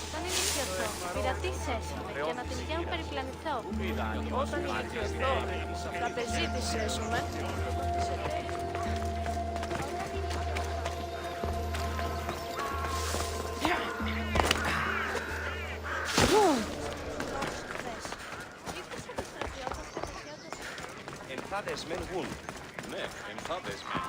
Όταν ενισχυωθώ, πειρατήσες με για να την γιαν περιπλανηθώ. Όταν ενισχυωθώ, θα πεζίτησες με. Εμφάδες μεν γουν. Ναι, εμφάδες μεν.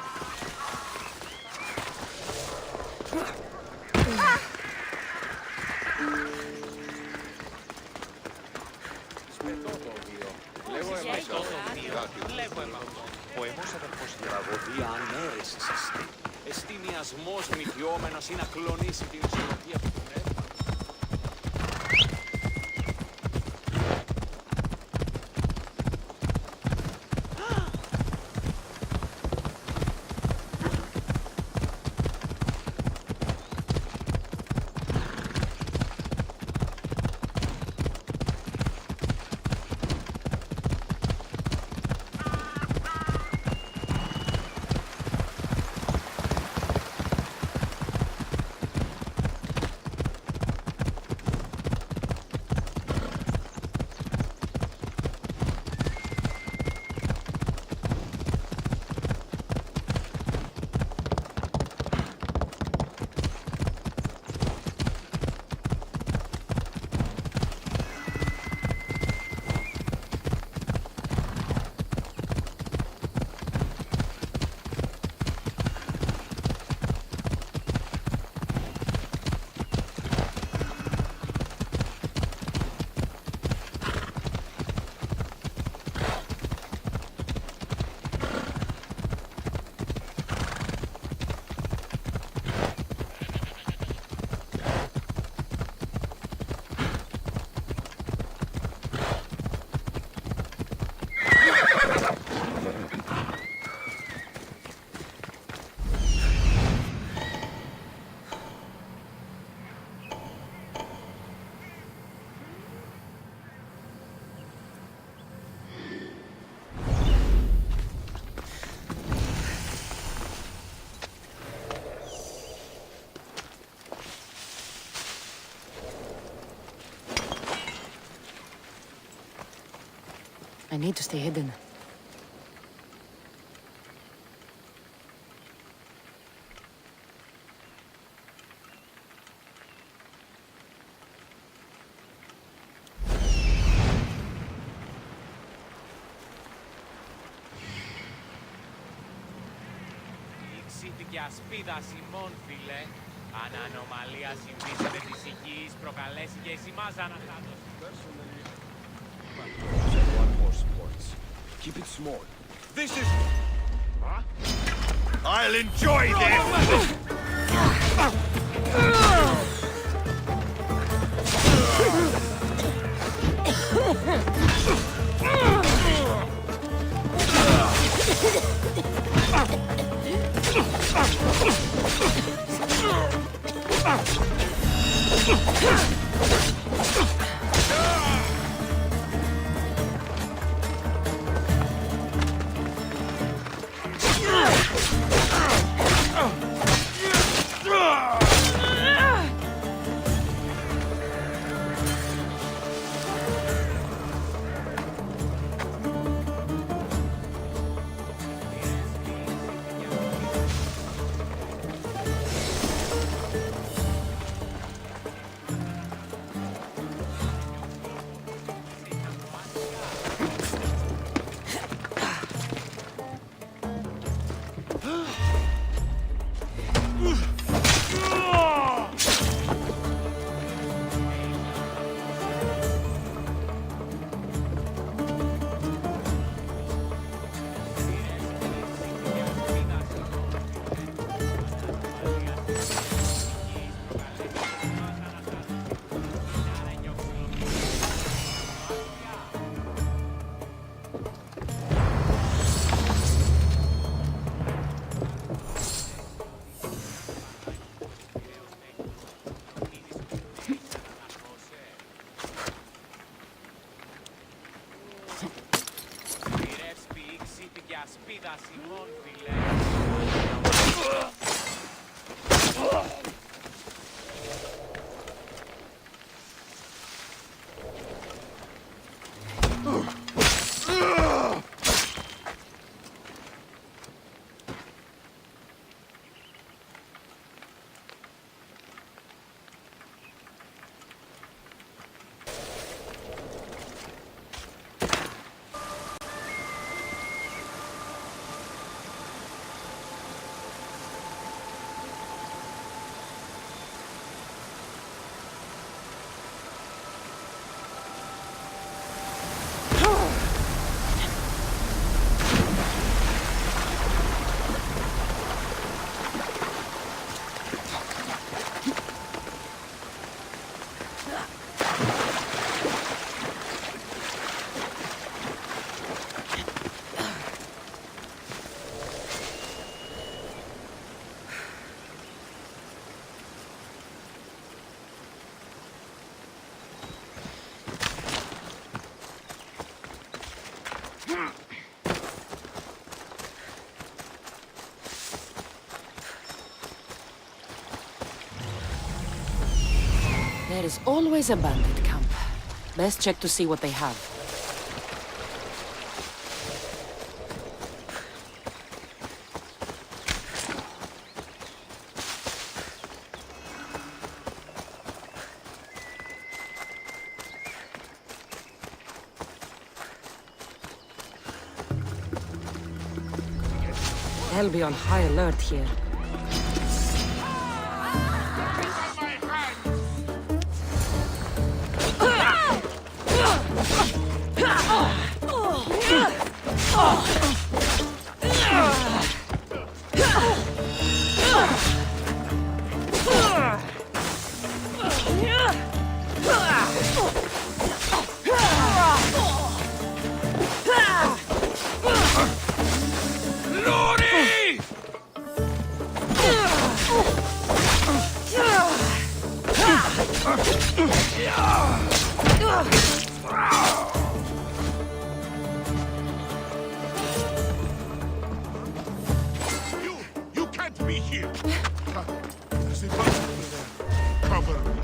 Ποεμός αδερφός γεραγωδία ανέρεσης εστί. Εστί μιασμός νηπιόμενος ή να κλονίσει την ισορροπία του πνεύματος. I need to stay hidden. Ξύθηκε ασπίδα ημών, φίλε. Αν ανομαλία συμβήσετε της υγιής προκαλέσει και η σημάζα αναστάτωση. One more sports. Keep it small. This is... Huh? I'll enjoy this! Ασπίδα ημών, φίλε. There is always a bandit camp. Best check to see what they have. They'll be on high alert here. You can't be here! There's a bunch over there. Cover me.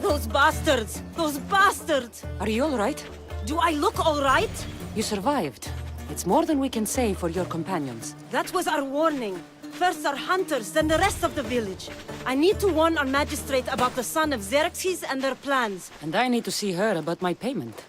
Those bastards! Those bastards! Are you all right? Do I look all right? You survived. It's more than we can say for your companions. That was our warning. First our hunters, then the rest of the village. I need to warn our magistrate about the son of Xerxes and their plans. And I need to see her about my payment.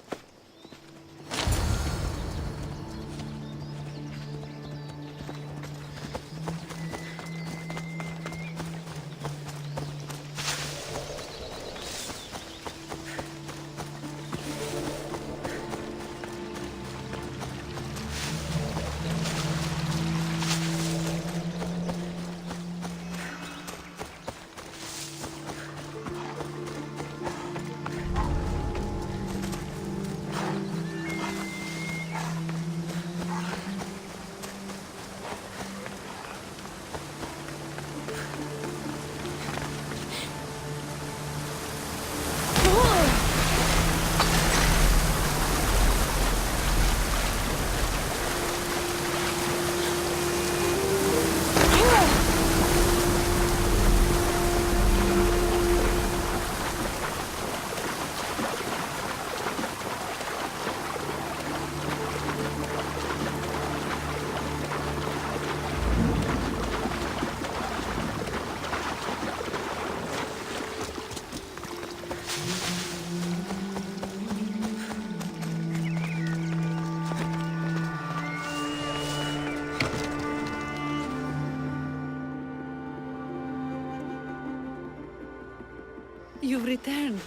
You've returned.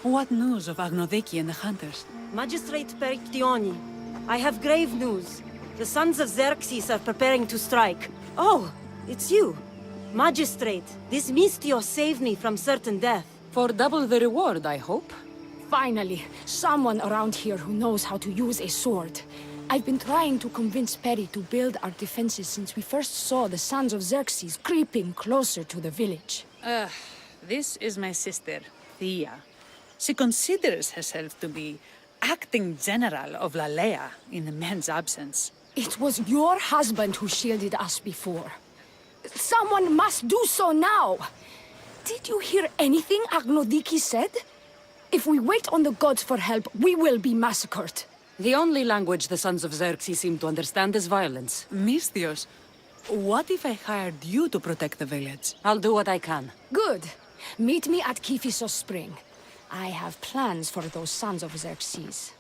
What news of Agnodiki and the hunters? Magistrate Perictioni, I have grave news. The sons of Xerxes are preparing to strike. Oh, it's you. Magistrate, this Mistio saved me from certain death. For double the reward, I hope. Finally, someone around here who knows how to use a sword. I've been trying to convince Peri to build our defenses since we first saw the sons of Xerxes creeping closer to the village. This is my sister, Thea. She considers herself to be acting general of Lalea in the men's absence. It was your husband who shielded us before. Someone must do so now! Did you hear anything Agnodiki said? If we wait on the gods for help, we will be massacred. The only language the sons of Xerxes seem to understand is violence. Mistios, what if I hired you to protect the village? I'll do what I can. Good. Meet me at Kephisos Spring. I have plans for those sons of Xerxes.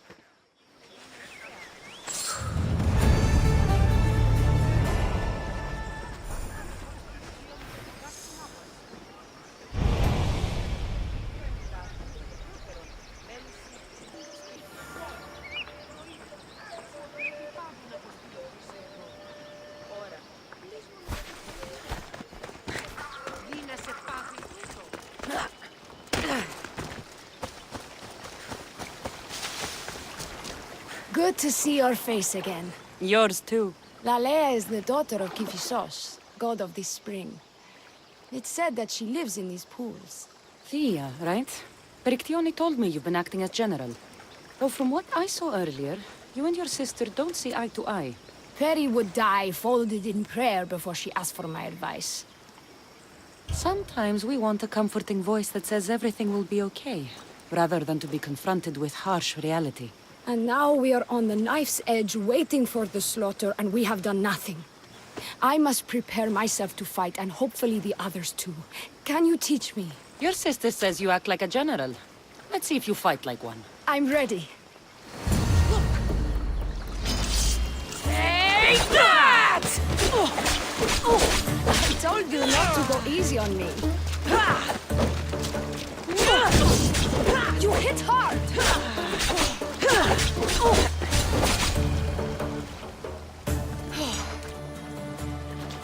Good to see your face again. Yours too. Layla is the daughter of Kephisos, god of this spring. It's said that she lives in these pools. Thea, right? Perictione told me you've been acting as general. Though from what I saw earlier, you and your sister don't see eye to eye. Peri would die folded in prayer before she asked for my advice. Sometimes we want a comforting voice that says everything will be okay, rather than to be confronted with harsh reality. And now we are on the knife's edge waiting for the slaughter, and we have done nothing. I must prepare myself to fight, and hopefully the others too. Can you teach me? Your sister says you act like a general. Let's see if you fight like one. I'm ready. Take that! I told you not to go easy on me. You hit hard!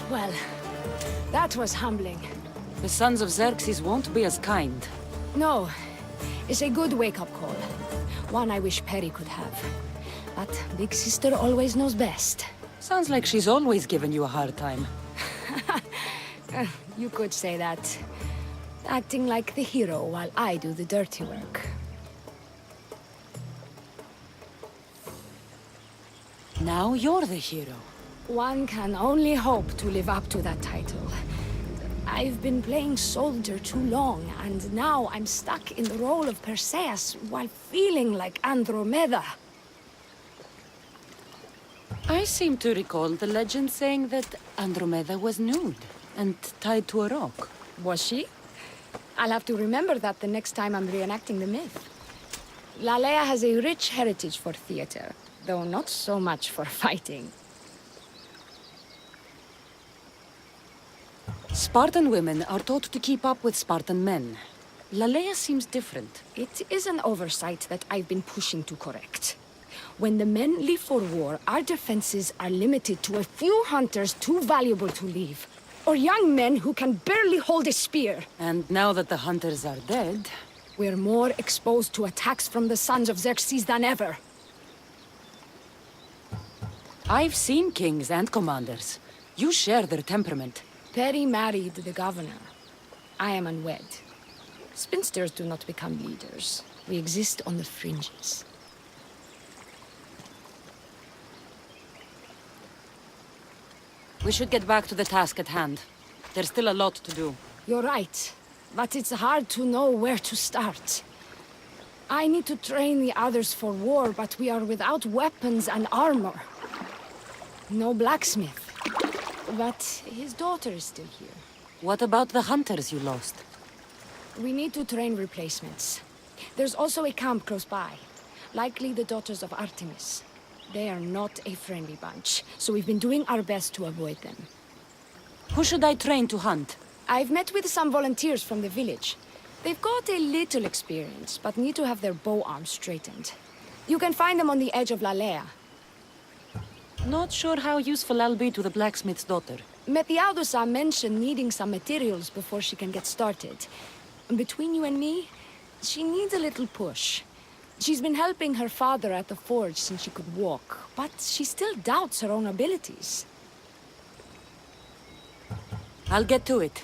Well, that was humbling. The sons of Xerxes won't be as kind. No, it's a good wake-up call. One I wish Peri could have. But Big Sister always knows best. Sounds like she's always given you a hard time. You could say that. Acting like the hero while I do the dirty work. Now you're the hero. One can only hope to live up to that title. I've been playing soldier too long, and now I'm stuck in the role of Perseus while feeling like Andromeda. I seem to recall the legend saying that Andromeda was nude and tied to a rock. Was she? I'll have to remember that the next time I'm reenacting the myth. Layla has a rich heritage for theater, though not so much for fighting. Spartan women are taught to keep up with Spartan men. Layla seems different. It is an oversight that I've been pushing to correct. When the men leave for war, our defenses are limited to a few hunters too valuable to leave. Or young men who can barely hold a spear. And now that the hunters are dead... We're more exposed to attacks from the sons of Xerxes than ever. I've seen kings and commanders. You share their temperament. Peri married the governor. I am unwed. Spinsters do not become leaders. We exist on the fringes. We should get back to the task at hand. There's still a lot to do. You're right, but it's hard to know where to start. I need to train the others for war, but we are without weapons and armor. No blacksmith. But his daughter is still here. What about the hunters you lost? We need to train replacements. There's also a camp close by. Likely the daughters of Artemis. They are not a friendly bunch, so we've been doing our best to avoid them. Who should I train to hunt? I've met with some volunteers from the village. They've got a little experience, but need to have their bow arms straightened. You can find them on the edge of Layla. Not sure how useful I'll be to the blacksmith's daughter. Methiadusa mentioned needing some materials before she can get started. Between you and me, she needs a little push. She's been helping her father at the forge since she could walk, but she still doubts her own abilities. I'll get to it.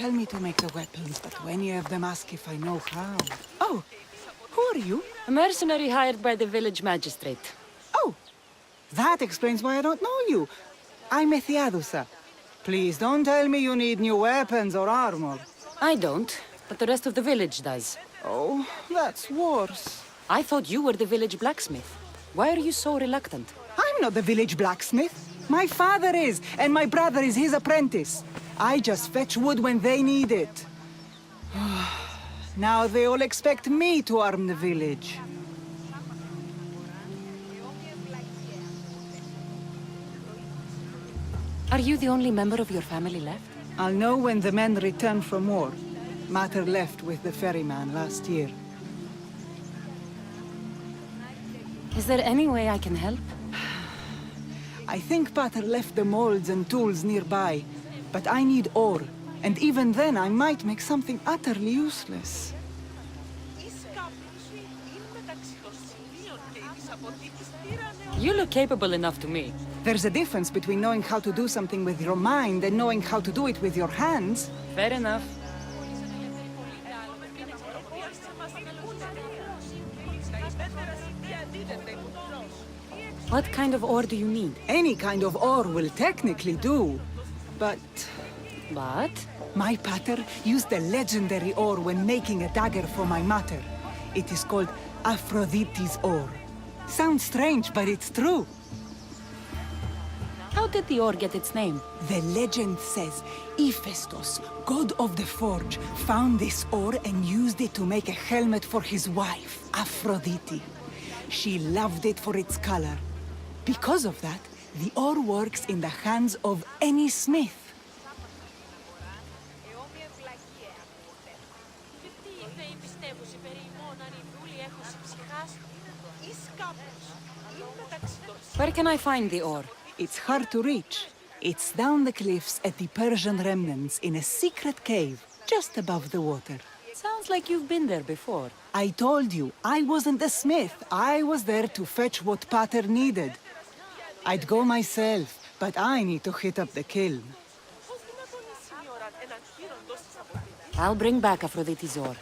tell me to make the weapons, but many of them ask if I know how. Oh, who are you? A mercenary hired by the village magistrate. Oh, that explains why I don't know you. I'm Ethiadusa. Please don't tell me you need new weapons or armor. I don't, but the rest of the village does. Oh, that's worse. I thought you were the village blacksmith. Why are you so reluctant? I'm not the village blacksmith. My father is, and my brother is his apprentice. I just fetch wood when they need it. Now they all expect me to arm the village. Are you the only member of your family left? I'll know when the men return from war. Mater left with the ferryman last year. Is there any way I can help? I think Pater left the molds and tools nearby, but I need ore, and even then I might make something utterly useless. You look capable enough to me. There's a difference between knowing how to do something with your mind and knowing how to do it with your hands. Fair enough. What kind of ore do you need? Any kind of ore will technically do, but... But? My pater used the legendary ore when making a dagger for my mater. It is called Aphrodite's ore. Sounds strange, but it's true. How did the ore get its name? The legend says Hephaestus, god of the forge, found this ore and used it to make a helmet for his wife, Aphrodite. She loved it for its color. Because of that, the ore works in the hands of any smith. Where can I find the ore? It's hard to reach. It's down the cliffs at the Persian remnants in a secret cave, just above the water. Sounds like you've been there before. I told you, I wasn't the smith. I was there to fetch what Pater needed. I'd go myself, but I need to hit up the kiln. I'll bring back Aphrodite's ore.